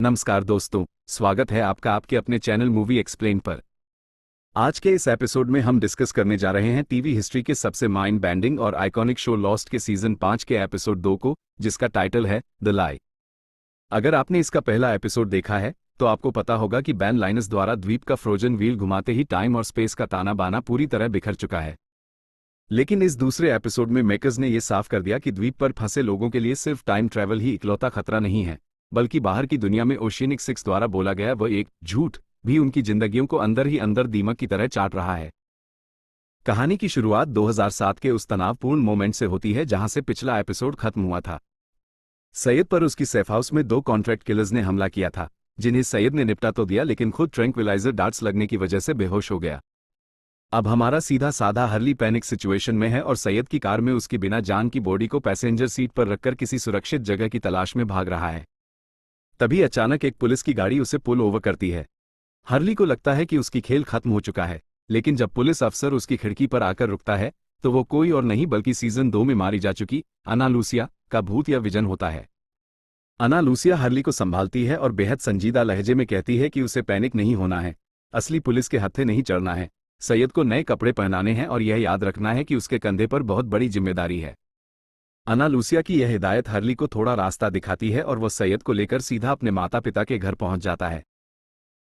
नमस्कार दोस्तों, स्वागत है आपका आपके अपने चैनल मूवी एक्सप्लेन पर। आज के इस एपिसोड में हम डिस्कस करने जा रहे हैं टीवी हिस्ट्री के सबसे माइंड बेंडिंग और आइकॉनिक शो लॉस्ट के सीजन 5 के एपिसोड 2 को, जिसका टाइटल है द लाई। अगर आपने इसका पहला एपिसोड देखा है तो आपको पता होगा कि बैन लाइनस द्वारा द्वीप का फ्रोजन व्हील घुमाते ही टाइम और स्पेस का ताना बाना पूरी तरह बिखर चुका है। लेकिन इस दूसरे एपिसोड में मेकर्स ने यह साफ कर दिया कि द्वीप पर फंसे लोगों के लिए सिर्फ टाइम ट्रैवल ही इकलौता खतरा नहीं है, बल्कि बाहर की दुनिया में ओशियनिक 6 द्वारा बोला गया वह एक झूठ भी उनकी जिंदगियों को अंदर ही अंदर दीमक की तरह चाट रहा है। कहानी की शुरुआत 2007 के उस तनावपूर्ण मोमेंट से होती है जहां से पिछला एपिसोड खत्म हुआ था। सैयद पर उसकी सेफ हाउस में 2 कॉन्ट्रैक्ट किलर्स ने हमला किया था, जिन्हें सैयद ने निपटा तो दिया लेकिन खुद ट्रैंक्विलाइजर डार्ट्स लगने की वजह से बेहोश हो गया। अब हमारा सीधा साधा हर्ली पैनिक सिचुएशन में है और सैयद की कार में उसकी बिना जान की बॉडी को पैसेंजर सीट पर रखकर किसी सुरक्षित जगह की तलाश में भाग रहा है। तभी अचानक एक पुलिस की गाड़ी उसे पुल ओवर करती है। हर्ली को लगता है कि उसकी खेल खत्म हो चुका है, लेकिन जब पुलिस अफसर उसकी खिड़की पर आकर रुकता है तो वो कोई और नहीं बल्कि सीजन 2 में मारी जा चुकी अना लूसिया का भूत या विजन होता है। अना लूसिया हर्ली को संभालती है और बेहद संजीदा लहजे में कहती है कि उसे पैनिक नहीं होना है, असली पुलिस के हत्थे नहीं चढ़ना है, सैयद को नए कपड़े पहनाने हैं और यह याद रखना है कि उसके कंधे पर बहुत बड़ी जिम्मेदारी है। अना लूसिया की यह हिदायत हर्ली को थोड़ा रास्ता दिखाती है और वह सैयद को लेकर सीधा अपने माता पिता के घर पहुंच जाता है।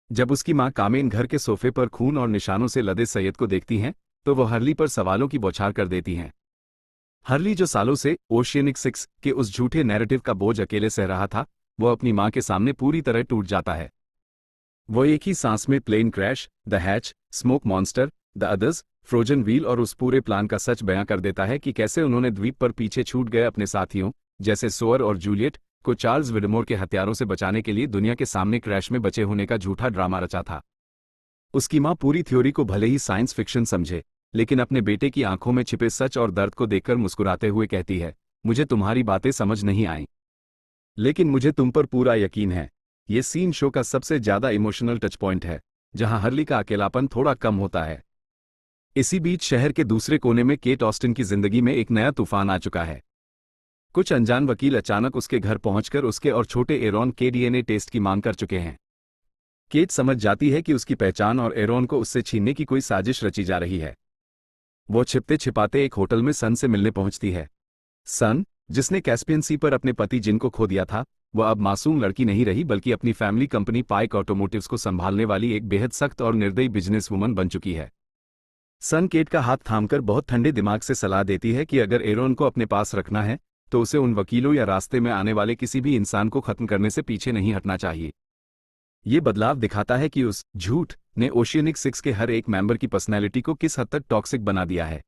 जब उसकी मां कामेन घर के सोफे पर खून और निशानों से लदे सैयद को देखती हैं तो वह हर्ली पर सवालों की बौछार कर देती हैं। हर्ली जो सालों से ओशियनिक 6 के उस झूठे नैरेटिव का बोझ अकेले सह रहा था, वह अपनी मां के सामने पूरी तरह टूट जाता है। वो एक ही सांस में plane crash, the hatch, smoke monster, the others, frozen wheel और उस पूरे प्लान का सच बयां कर देता है कि कैसे उन्होंने द्वीप पर पीछे छूट गए अपने साथियों जैसे सोअर और जूलियट को चार्ल्स विडमोर के हत्यारों से बचाने के लिए दुनिया के सामने क्रैश में बचे होने का झूठा ड्रामा रचा था। उसकी मां पूरी थ्योरी को भले ही साइंस फिक्शन समझे, लेकिन अपने बेटे की आंखों में छिपे सच और दर्द को देखकर मुस्कुराते हुए कहती है, मुझे तुम्हारी बातें समझ नहीं आईं, लेकिन मुझे तुम पर पूरा यकीन है। ये सीन शो का सबसे ज्यादा इमोशनल टच पॉइंट है, जहां हर्ली का अकेलापन थोड़ा कम होता है। इसी बीच शहर के दूसरे कोने में केट ऑस्टिन की जिंदगी में एक नया तूफान आ चुका है। कुछ अनजान वकील अचानक उसके घर पहुंचकर उसके और छोटे एरॉन के डीएनए टेस्ट की मांग कर चुके हैं। केट समझ जाती है कि उसकी पहचान और एरॉन को उससे छीनने की कोई साजिश रची जा रही है। वो छिपते छिपाते एक होटल में सन से मिलने पहुंचती है। सन, जिसने कैस्पियन सी पर अपने पति जिन को खो दिया था, वह अब मासूम लड़की नहीं रही बल्कि अपनी फैमिली कंपनी पाइक ऑटोमोटिव्स को संभालने वाली एक बेहद सख्त और निर्दयी बिजनेस वुमन बन चुकी है। सन केट का हाथ थामकर बहुत ठंडे दिमाग से सलाह देती है कि अगर एरॉन को अपने पास रखना है तो उसे उन वकीलों या रास्ते में आने वाले किसी भी इंसान को खत्म करने से पीछे नहीं हटना चाहिए। ये बदलाव दिखाता है कि उस झूठ ने ओशियनिक 6 के हर एक मेंबर की पर्सनैलिटी को किस हद तक टॉक्सिक बना दिया है।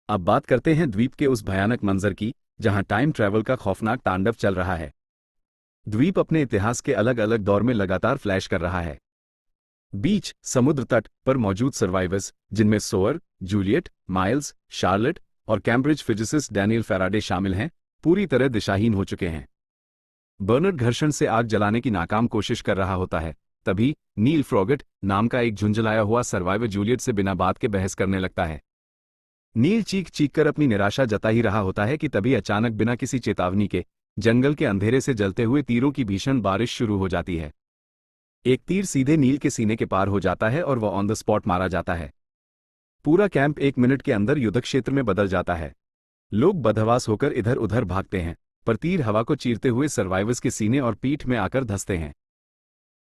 अब बात करते हैं द्वीप के उस भयानक मंजर की, जहां टाइम ट्रैवल का खौफनाक तांडव चल रहा है। द्वीप अपने इतिहास के अलग अलग दौर में लगातार फ्लैश कर रहा है। बीच समुद्र तट पर मौजूद सर्वाइवर्स, जिनमें सोअर, जूलियट, माइल्स, शार्लेट और कैम्ब्रिज फिजिसिस्ट डैनियल फैराडे शामिल हैं, पूरी तरह दिशाहीन हो चुके हैं। बर्नर्ड घर्षण से आग जलाने की नाकाम कोशिश कर रहा होता है, तभी नील फ्रॉगट नाम का एक झुंझलाया हुआ सर्वाइवर जूलियट से बिना बात के बहस करने लगता है। नील चीख चीख कर अपनी निराशा जता ही रहा होता है कि तभी अचानक बिना किसी चेतावनी के जंगल के अंधेरे से जलते हुए तीरों की भीषण बारिश शुरू हो जाती है। एक तीर सीधे नील के सीने के पार हो जाता है और वह ऑन द स्पॉट मारा जाता है। पूरा कैंप 1 मिनट के अंदर युद्ध क्षेत्र में बदल जाता है। लोग बदहवास होकर इधर उधर भागते हैं, पर तीर हवा को चीरते हुए सर्वाइवर्स के सीने और पीठ में आकर धंसते हैं।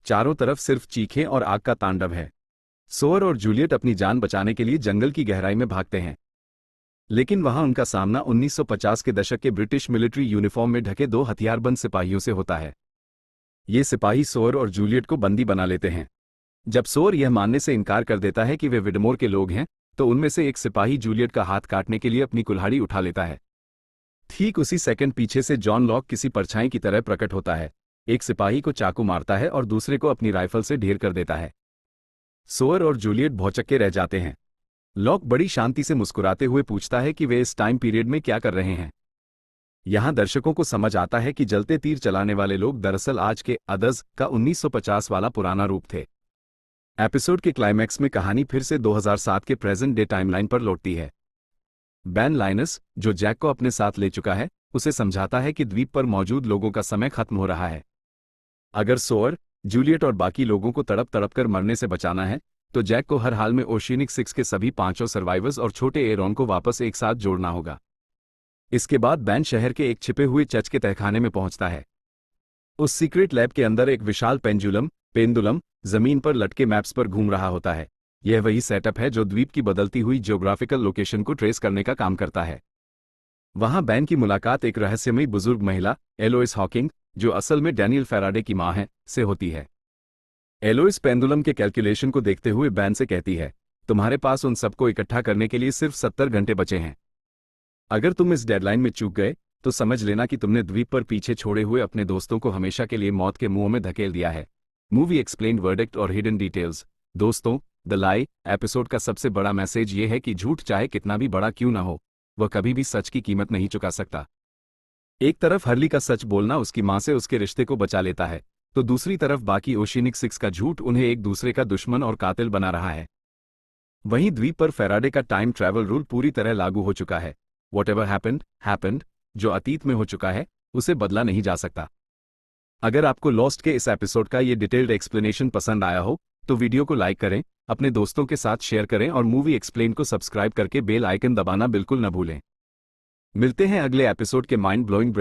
चारों तरफ सिर्फ चीखें और आग का तांडव है। सोअर और जूलियट अपनी जान बचाने के लिए जंगल की गहराई में भागते हैं, लेकिन वहां उनका सामना 1950 के दशक के ब्रिटिश मिलिट्री यूनिफॉर्म में ढके 2 हथियारबंद सिपाहियों से होता है। ये सिपाही सोअर और जूलियट को बंदी बना लेते हैं। जब सोअर यह मानने से इनकार कर देता है कि वे विडमोर के लोग हैं, तो उनमें से एक सिपाही जूलियट का हाथ काटने के लिए अपनी कुल्हाड़ी उठा लेता है। ठीक उसी सेकंड पीछे से जॉन लॉक किसी परछाई की तरह प्रकट होता है, एक सिपाही को चाकू मारता है और दूसरे को अपनी राइफल से ढेर कर देता है। सोअर और जूलियट भौचक्के रह जाते हैं। लॉक बड़ी शांति से मुस्कुराते हुए पूछता है कि वे इस टाइम पीरियड में क्या कर रहे हैं। यहां दर्शकों को समझ आता है कि जलते तीर चलाने वाले लोग दरअसल आज के अदर्स का 1950 वाला पुराना रूप थे। एपिसोड के क्लाइमैक्स में कहानी फिर से 2007 के प्रेजेंट डे टाइमलाइन पर लौटती है। बैन लाइनस, जो जैक को अपने साथ ले चुका है, उसे समझाता है कि द्वीप पर मौजूद लोगों का समय खत्म हो रहा है। अगर सोअर, जूलियट और बाकी लोगों को तड़प तड़प कर मरने से बचाना है तो जैक को हर हाल में ओशियनिक 6 के सभी पांचों सर्वाइवर्स और छोटे एरॉन को वापस एक साथ जोड़ना होगा। इसके बाद बैन शहर के एक छिपे हुए चर्च के तहखाने में पहुंचता है। उस सीक्रेट लैब के अंदर एक विशाल पेंडुलम जमीन पर लटके मैप्स पर घूम रहा होता है। यह वही सेटअप है जो द्वीप की बदलती हुई ज्योग्राफिकल लोकेशन को ट्रेस करने का काम करता है। वहां बैन की मुलाकात एक रहस्यमयी बुजुर्ग महिला एलोइस हॉकिंग, जो असल में डैनियल फैराडे की मां है, से होती है। एलोइस पेंडुलम के कैलकुलेशन को देखते हुए बैन से कहती है, तुम्हारे पास उन सबको इकट्ठा करने के लिए सिर्फ 70 घंटे बचे हैं। अगर तुम इस डेडलाइन में चूक गए तो समझ लेना कि तुमने द्वीप पर पीछे छोड़े हुए अपने दोस्तों को हमेशा के लिए मौत के मुंह में धकेल दिया है। मूवी एक्सप्लेन्ड वर्डिक्ट और हिडन डिटेल्स। दोस्तों, द लाई एपिसोड का सबसे बड़ा मैसेज ये है कि झूठ चाहे कितना भी बड़ा क्यों ना हो, वह कभी भी सच की कीमत नहीं चुका सकता। एक तरफ हर्ली का सच बोलना उसकी मां से उसके रिश्ते को बचा लेता है, तो दूसरी तरफ बाकी ओशियनिक 6 का झूठ उन्हें एक दूसरे का दुश्मन और कातिल बना रहा है। वहीं द्वीप पर फैराडे का टाइम ट्रैवल रूल पूरी तरह लागू हो चुका है। Whatever happened, जो अतीत में हो चुका है उसे बदला नहीं जा सकता। अगर आपको लॉस्ट के इस एपिसोड का ये डिटेल्ड एक्सप्लेनेशन पसंद आया हो तो वीडियो को लाइक करें, अपने दोस्तों के साथ शेयर करें और मूवी एक्सप्लेन को सब्सक्राइब करके बेल आइकन दबाना बिल्कुल न भूलें। मिलते हैं अगले एपिसोड के माइंड ब्लोइंग